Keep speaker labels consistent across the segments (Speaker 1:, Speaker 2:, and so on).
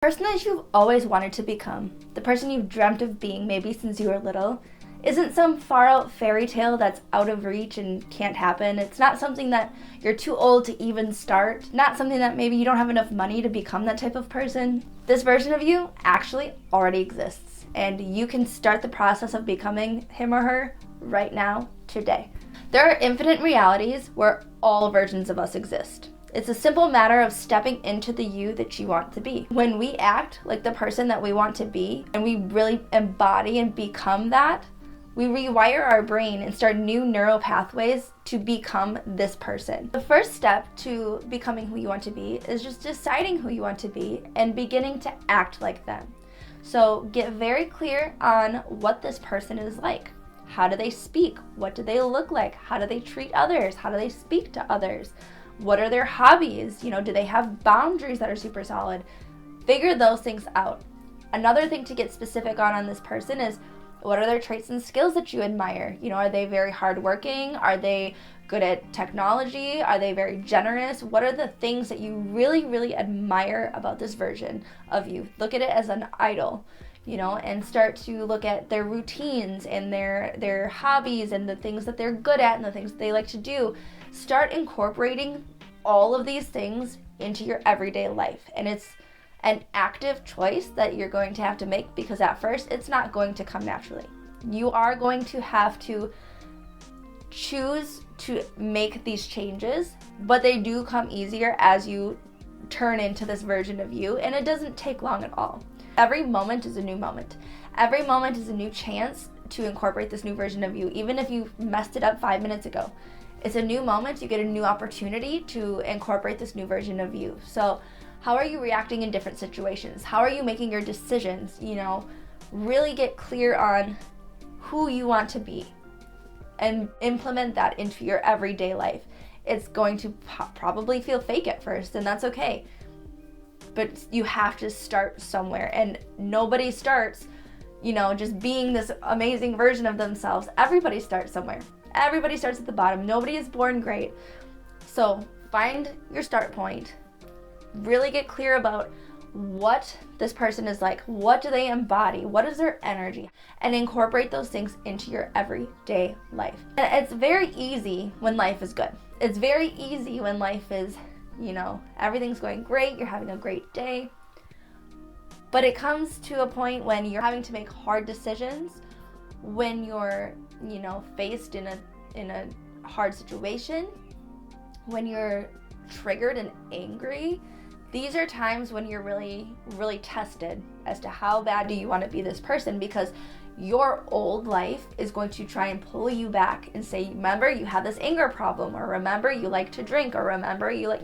Speaker 1: person that you've always wanted to become, the person you've dreamt of being maybe since you were little, isn't some far out fairy tale that's out of reach and can't happen. It's not something that you're too old to even start, not something that maybe you don't have enough money to become that type of person. This version of you actually already exists, and you can start the process of becoming him or her right now, today. There are infinite realities where all versions of us exist. It's a simple matter of stepping into the you that you want to be. When we act like the person that we want to be, and we really embody and become that, we rewire our brain and start new neural pathways to become this person. The first step to becoming who you want to be is just deciding who you want to be and beginning to act like them. So get very clear on what this person is like. How do they speak? What do they look like? How do they treat others? How do they speak to others? What are their hobbies? Do they have boundaries that are super solid? Figure those things out. Another thing to get specific on this person is, what are their traits and skills that you admire? Are they very hardworking? Are they good at technology? Are they very generous? What are the things that you really, really admire about this version of you? Look at it as an idol, and start to look at their routines and their hobbies and the things that they're good at and the things that they like to do. Start incorporating all of these things into your everyday life. And it's an active choice that you're going to have to make, because at first it's not going to come naturally. You are going to have to choose to make these changes, but they do come easier as you turn into this version of you, and it doesn't take long at all. Every moment is a new moment. Every moment is a new chance to incorporate this new version of you, even if you messed it up 5 minutes ago. It's a new moment. You get a new opportunity to incorporate this new version of you. So how are you reacting in different situations? How are you making your decisions? Really get clear on who you want to be and implement that into your everyday life. It's going to probably feel fake at first, and that's okay. But you have to start somewhere, and nobody starts, just being this amazing version of themselves. Everybody starts somewhere. Everybody starts at the bottom. Nobody is born great. So find your start point. Really get clear about what this person is like. What do they embody? What is their energy? And incorporate those things into your everyday life. And it's very easy when life is good. It's very easy when life is, everything's going great. You're having a great day. But it comes to a point when you're having to make hard decisions, when you're, faced in a hard situation, when you're triggered and angry. These are times when you're really, really tested as to how bad do you want to be this person, because your old life is going to try and pull you back and say, remember you have this anger problem, or remember you like to drink, or remember you like,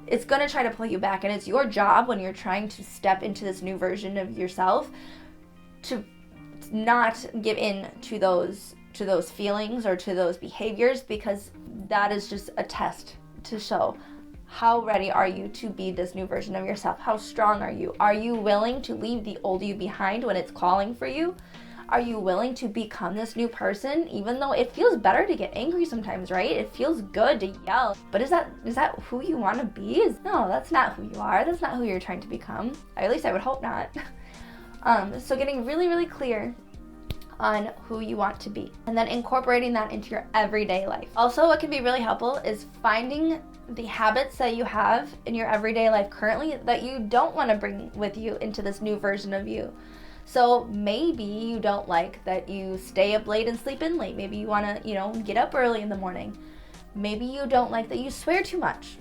Speaker 1: it's going to try to pull you back. And it's your job, when you're trying to step into this new version of yourself, to not give in to those feelings or to those behaviors, because that is just a test to show how ready are you to be this new version of yourself. How strong are you? Are you willing to leave the old you behind when it's calling for you? Are you willing to become this new person, even though it feels better to get angry sometimes, right? It feels good to yell. But is that who you want to be? No, that's not who you are. That's not who you're trying to become. At least I would hope not. So getting really, really clear on who you want to be, and then incorporating that into your everyday life. Also, what can be really helpful is finding the habits that you have in your everyday life currently that you don't want to bring with you into this new version of you. So maybe you don't like that you stay up late and sleep in late. Maybe you want to, get up early in the morning. Maybe you don't like that you swear too much.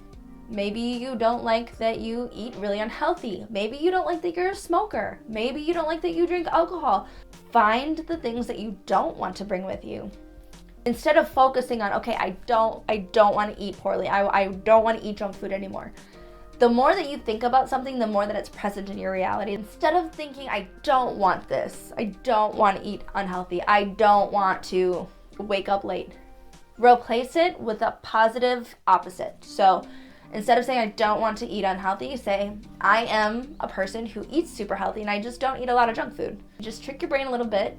Speaker 1: Maybe you don't like that you eat really unhealthy. Maybe you don't like that you're a smoker. Maybe you don't like that you drink alcohol. Find the things that you don't want to bring with you. Instead of focusing on, okay, I don't want to eat poorly. I don't want to eat junk food anymore. The more that you think about something, the more that it's present in your reality. Instead of thinking, I don't want this. I don't want to eat unhealthy. I don't want to wake up late. Replace it with a positive opposite. So instead of saying I don't want to eat unhealthy, say I am a person who eats super healthy and I just don't eat a lot of junk food. Just trick your brain a little bit,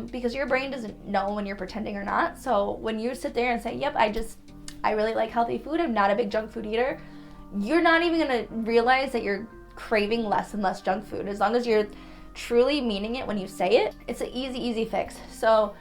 Speaker 1: because your brain doesn't know when you're pretending or not. So when you sit there and say, yep, I really like healthy food, I'm not a big junk food eater, you're not even going to realize that you're craving less and less junk food. As long as you're truly meaning it when you say it, it's an easy fix. So,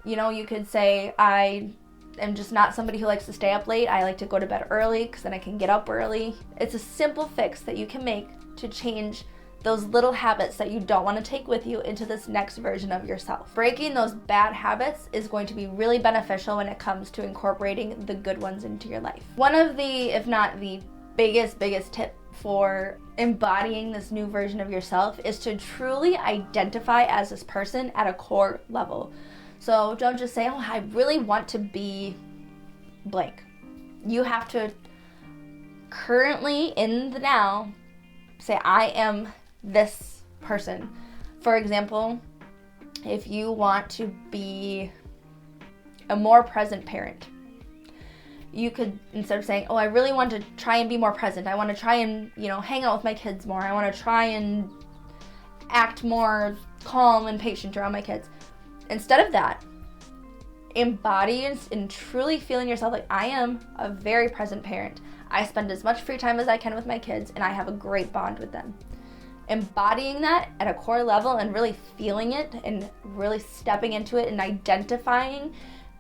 Speaker 1: you could say, I am just not somebody who likes to stay up late. I like to go to bed early because then I can get up early. It's a simple fix that you can make to change those little habits that you don't want to take with you into this next version of yourself. Breaking those bad habits is going to be really beneficial when it comes to incorporating the good ones into your life. One of the, if not the biggest tip for embodying this new version of yourself is to truly identify as this person at a core level. So don't just say, oh, I really want to be blank. You have to currently, in the now, say, I am this person. For example, if you want to be a more present parent, you could, instead of saying, oh, I really want to try and be more present, I want to try and, hang out with my kids more, I want to try and act more calm and patient around my kids. Instead of that, embody and truly feeling yourself like, I am a very present parent. I spend as much free time as I can with my kids, and I have a great bond with them. Embodying that at a core level and really feeling it and really stepping into it and identifying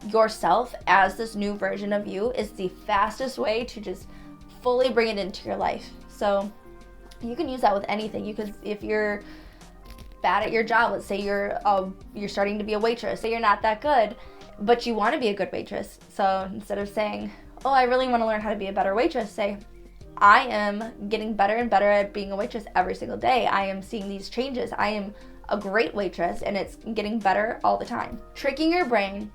Speaker 1: yourself as this new version of you is the fastest way to just fully bring it into your life. So you can use that with anything. You could, if you're bad at your job, let's say you're starting to be a waitress, say you're not that good, but you want to be a good waitress. So instead of saying, oh, I really want to learn how to be a better waitress, say, I am getting better and better at being a waitress every single day. I am seeing these changes. I am a great waitress, and it's getting better all the time. Tricking your brain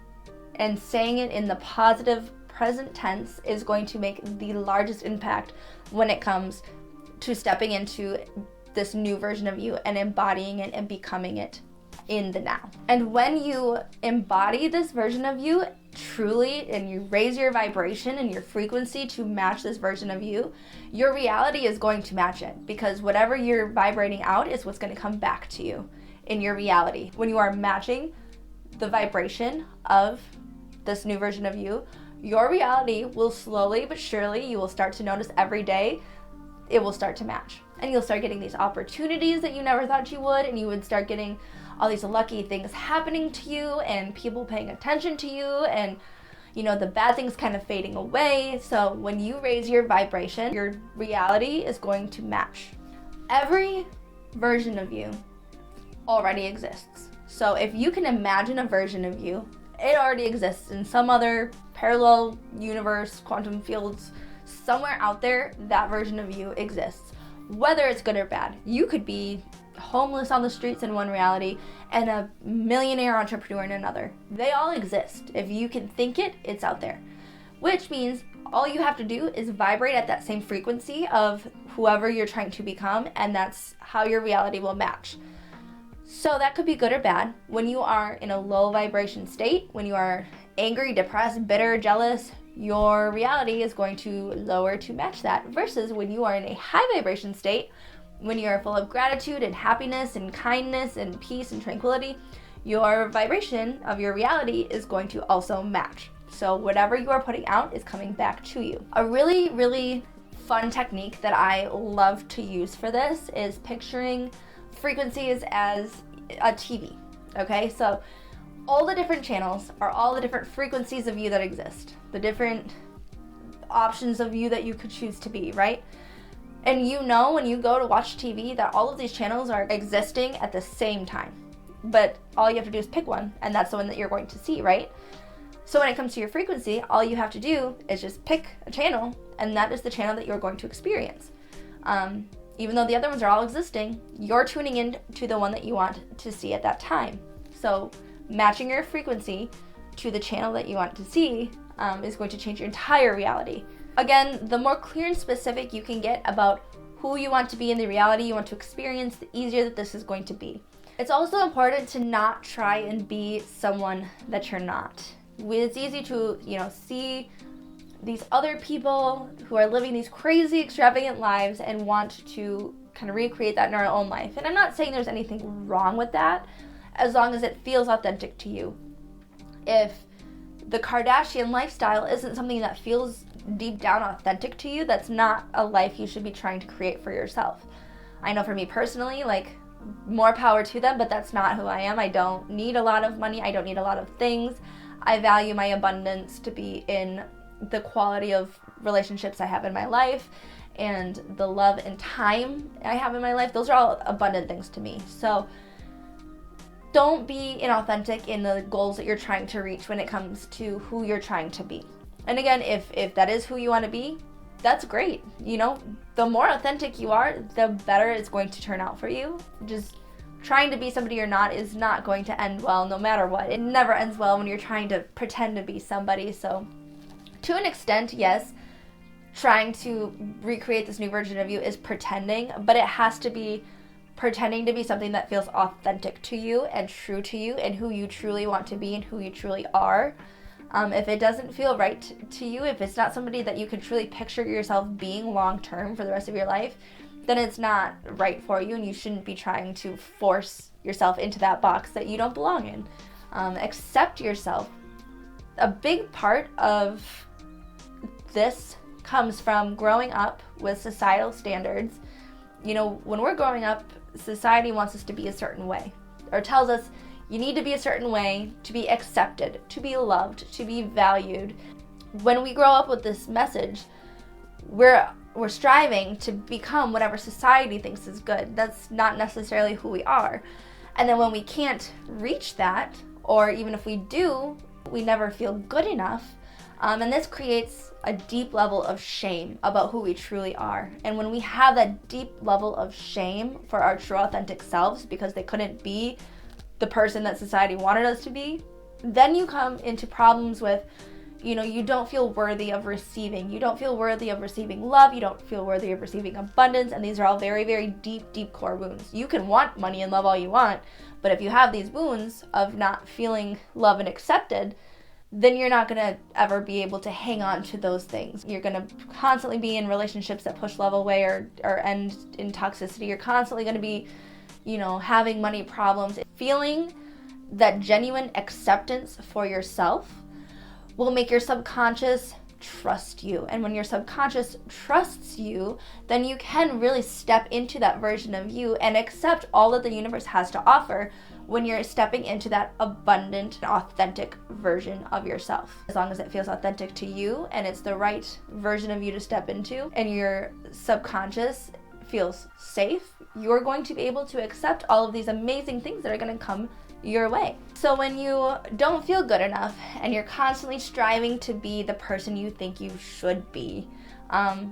Speaker 1: and saying it in the positive present tense is going to make the largest impact when it comes to stepping into this new version of you and embodying it and becoming it in the now. And when you embody this version of you truly, and you raise your vibration and your frequency to match this version of you, your reality is going to match it, because whatever you're vibrating out is what's going to come back to you in your reality. When you are matching the vibration of this new version of you, your reality will slowly but surely, you will start to notice every day, it will start to match. And you'll start getting these opportunities that you never thought you would, and you would start getting all these lucky things happening to you and people paying attention to you, and the bad things kind of fading away. So when you raise your vibration, your reality is going to match. Every version of you already exists. So if you can imagine a version of you, it already exists in some other parallel universe, quantum fields, somewhere out there, that version of you exists. Whether it's good or bad. You could be homeless on the streets in one reality and a millionaire entrepreneur in another. They all exist. If you can think it, it's out there. Which means all you have to do is vibrate at that same frequency of whoever you're trying to become, and that's how your reality will match. So that could be good or bad. When you are in a low vibration state, when you are angry, depressed, bitter, jealous, your reality is going to lower to match that. Versus when you are in a high vibration state, when you are full of gratitude and happiness and kindness and peace and tranquility, your vibration of your reality is going to also match. So whatever you are putting out is coming back to you. A really fun technique that I love to use for this is picturing frequencies as a TV. Okay, so all the different channels are all the different frequencies of you that exist, the different options of you that you could choose to be, right? And when you go to watch TV that all of these channels are existing at the same time. But all you have to do is pick one, and that's the one that you're going to see, right? So when it comes to your frequency, all you have to do is just pick a channel, and that is the channel that you're going to experience. Even though the other ones are all existing, you're tuning in to the one that you want to see at that time. So matching your frequency to the channel that you want to see is going to change your entire reality. Again, the more clear and specific you can get about who you want to be in the reality you want to experience, the easier that this is going to be. It's also important to not try and be someone that you're not. It's easy to, see these other people who are living these crazy, extravagant lives and want to kind of recreate that in our own life. And I'm not saying there's anything wrong with that, as long as it feels authentic to you. If the Kardashian lifestyle isn't something that feels deep down authentic to you, that's not a life you should be trying to create for yourself. I know for me personally, like, more power to them, but that's not who I am. I don't need a lot of money. I don't need a lot of things. I value my abundance to be in the quality of relationships I have in my life and the love and time I have in my life. Those are all abundant things to me. So don't be inauthentic in the goals that you're trying to reach when it comes to who you're trying to be. And again, if that is who you want to be, that's great. You know, the more authentic you are, the better it's going to turn out for you. Just trying to be somebody you're not is not going to end well, no matter what. It never ends well when you're trying to pretend to be somebody. So to an extent, yes, trying to recreate this new version of you is pretending, but it has to be pretending to be something that feels authentic to you and true to you and who you truly want to be and who you truly are. If it doesn't feel right to you, if it's not somebody that you can truly picture yourself being long-term for the rest of your life, then it's not right for you, and you shouldn't be trying to force yourself into that box that you don't belong in. Accept yourself. A big part of this comes from growing up with societal standards. You know, when we're growing up, society wants us to be a certain way, or tells us you need to be a certain way to be accepted, to be loved, to be valued. When we grow up with this message, we're striving to become whatever society thinks is good. That's not necessarily who we are. And then when we can't reach that, or even if we do, we never feel good enough. And this creates a deep level of shame about who we truly are. And when we have that deep level of shame for our true authentic selves because they couldn't be the person that society wanted us to be, then you come into problems with, you know, you don't feel worthy of receiving. You don't feel worthy of receiving love. You don't feel worthy of receiving abundance. And these are all very, very deep, deep core wounds. You can want money and love all you want, but if you have these wounds of not feeling loved and accepted, then you're not going to ever be able to hang on to those things. You're going to constantly be in relationships that push love away or end in toxicity. You're constantly going to be, you know, having money problems. Feeling that genuine acceptance for yourself will make your subconscious trust you. And when your subconscious trusts you, then you can really step into that version of you and accept all that the universe has to offer when you're stepping into that abundant, authentic version of yourself. As long as it feels authentic to you and it's the right version of you to step into, and your subconscious feels safe, you're going to be able to accept all of these amazing things that are going to come your way. So when you don't feel good enough and you're constantly striving to be the person you think you should be,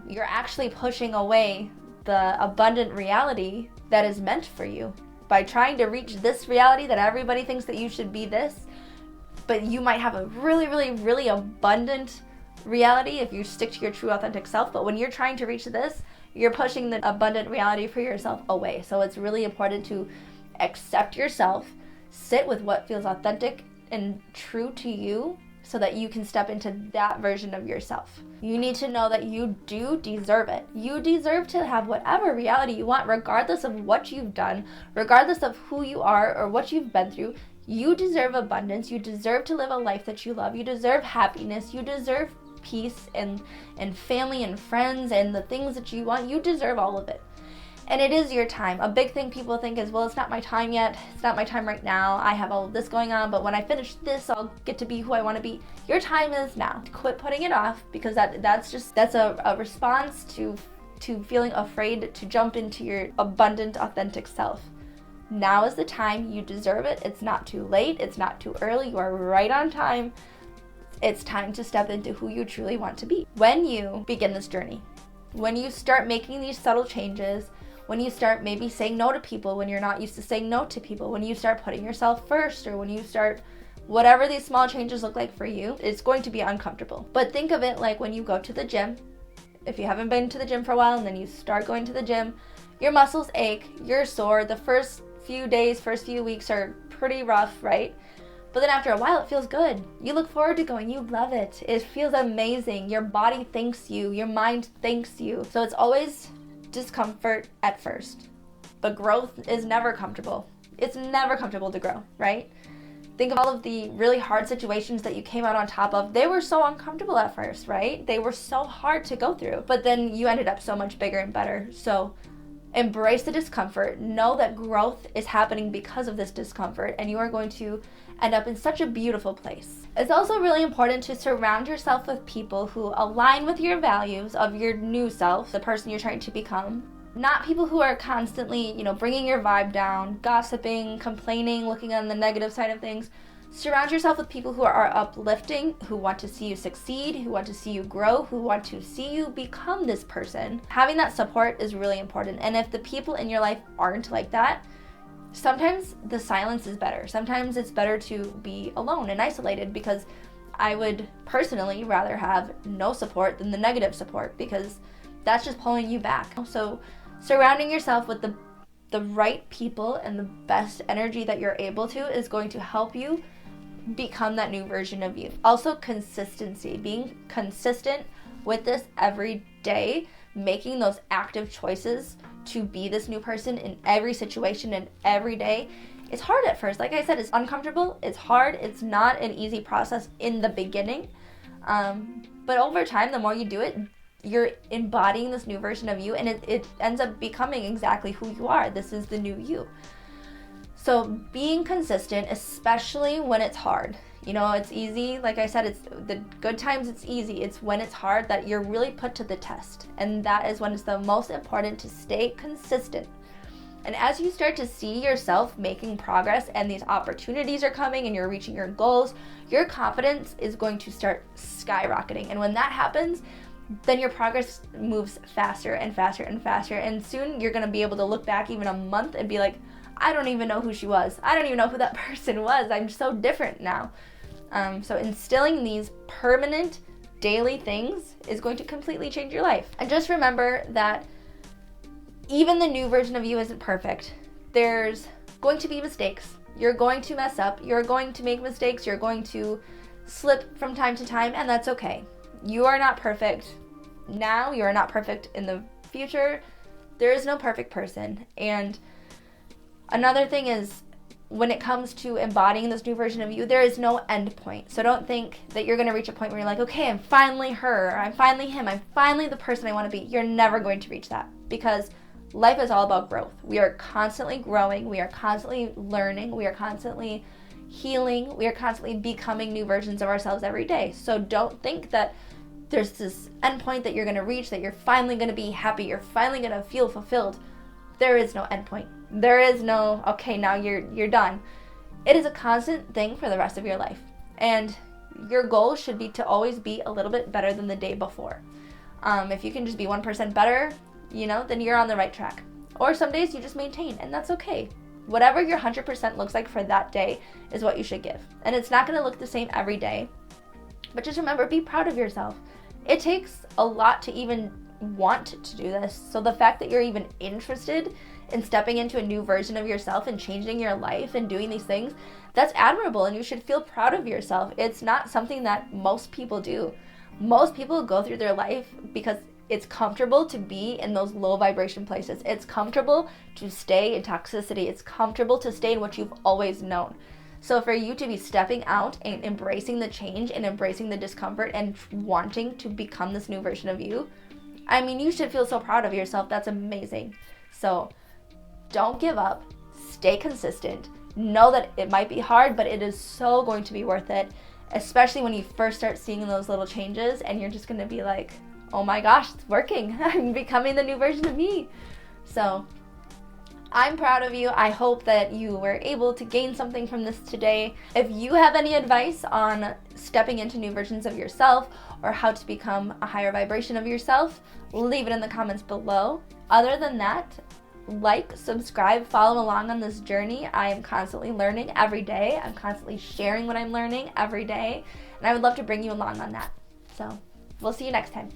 Speaker 1: you're actually pushing away the abundant reality that is meant for you. By trying to reach this reality that everybody thinks that you should be this, but you might have a really, really, really abundant reality if you stick to your true authentic self. But when you're trying to reach this, you're pushing the abundant reality for yourself away. So it's really important to accept yourself, sit with what feels authentic and true to you so that you can step into that version of yourself. You need to know that you do deserve it. You deserve to have whatever reality you want, regardless of what you've done, regardless of who you are or what you've been through. You deserve abundance. You deserve to live a life that you love. You deserve happiness. You deserve peace and family and friends and the things that you want. You deserve all of it. And it is your time. A big thing people think is, well, it's not my time yet. It's not my time right now. I have all of this going on, but when I finish this, I'll get to be who I want to be. Your time is now. Quit putting it off, because that's a response to feeling afraid to jump into your abundant, authentic self. Now is the time. You deserve it. It's not too late. It's not too early. You are right on time. It's time to step into who you truly want to be. When you begin this journey, when you start making these subtle changes, when you start maybe saying no to people when you're not used to saying no to people, when you start putting yourself first, or when you start whatever these small changes look like for you, it's going to be uncomfortable. But think of it like when you go to the gym. If you haven't been to the gym for a while and then you start going to the gym, your muscles ache, you're sore. The first few days, first few weeks are pretty rough, right? But then after a while, it feels good. You look forward to going. You love it. It feels amazing. Your body thanks you. Your mind thanks you. So it's always discomfort at first, but growth is never comfortable. It's never comfortable to grow, right? Think of all of the really hard situations that you came out on top of. They were so uncomfortable at first, right? They were so hard to go through, but then you ended up so much bigger and better. So Embrace the discomfort. Know that growth is happening because of this discomfort, and you are going to end up in such a beautiful place. It's also really important to surround yourself with people who align with your values of your new self, the person you're trying to become. Not people who are constantly, bringing your vibe down, gossiping, complaining, looking on the negative side of things. Surround yourself with people who are uplifting, who want to see you succeed, who want to see you grow, who want to see you become this person. Having that support is really important. And if the people in your life aren't like that, sometimes the silence is better. Sometimes it's better to be alone and isolated, because I would personally rather have no support than the negative support, because that's just pulling you back. So surrounding yourself with the right people and the best energy that you're able to is going to help you become that new version of you. Also, consistency, being consistent with this every day, making those active choices to be this new person in every situation and every day. It's hard at first. Like I said, it's uncomfortable, it's hard, it's not an easy process in the beginning. But over time, the more you do it, you're embodying this new version of you, and it ends up becoming exactly who you are. This is the new you. So being consistent, especially when it's hard. It's easy. Like I said, it's the good times, it's easy. It's when it's hard that you're really put to the test. And that is when it's the most important to stay consistent. And as you start to see yourself making progress and these opportunities are coming and you're reaching your goals, your confidence is going to start skyrocketing. And when that happens, then your progress moves faster and faster and faster. And soon you're going to be able to look back even a month and be like, I don't even know who she was. I don't even know who that person was. I'm so different now. So instilling these permanent daily things is going to completely change your life. And just remember that even the new version of you isn't perfect. There's going to be mistakes. You're going to mess up. You're going to make mistakes. You're going to slip from time to time, and that's okay. You are not perfect now. You are not perfect in the future. There is no perfect person. And another thing is, when it comes to embodying this new version of you, there is no end point. So don't think that you're going to reach a point where you're like, okay, I'm finally her, or I'm finally him, I'm finally the person I want to be. You're never going to reach that, because life is all about growth. We are constantly growing. We are constantly learning. We are constantly healing. We are constantly becoming new versions of ourselves every day. So don't think that there's this end point that you're going to reach, that you're finally going to be happy, you're finally going to feel fulfilled. There is no end point. There is no, okay, now you're done. It is a constant thing for the rest of your life. And your goal should be to always be a little bit better than the day before. If you can just be 1% better, then you're on the right track. Or some days you just maintain, and that's okay. Whatever your 100% looks like for that day is what you should give. And it's not going to look the same every day. But just remember, be proud of yourself. It takes a lot to even want to do this. So the fact that you're even interested in stepping into a new version of yourself and changing your life and doing these things, that's admirable, and you should feel proud of yourself. It's not something that most people do. Most people go through their life because it's comfortable to be in those low vibration places. It's comfortable to stay in toxicity. It's comfortable to stay in what you've always known. So for you to be stepping out and embracing the change and embracing the discomfort and wanting to become this new version of you, you should feel so proud of yourself. That's amazing. So don't give up. Stay consistent. Know that it might be hard, but it is so going to be worth it, especially when you first start seeing those little changes and you're just going to be like, oh my gosh, it's working. I'm becoming the new version of me. So I'm proud of you. I hope that you were able to gain something from this today. If you have any advice on stepping into new versions of yourself or how to become a higher vibration of yourself, leave it in the comments below. Other than that, like, subscribe, follow along on this journey. I am constantly learning every day. I'm constantly sharing what I'm learning every day, and I would love to bring you along on that. So we'll see you next time.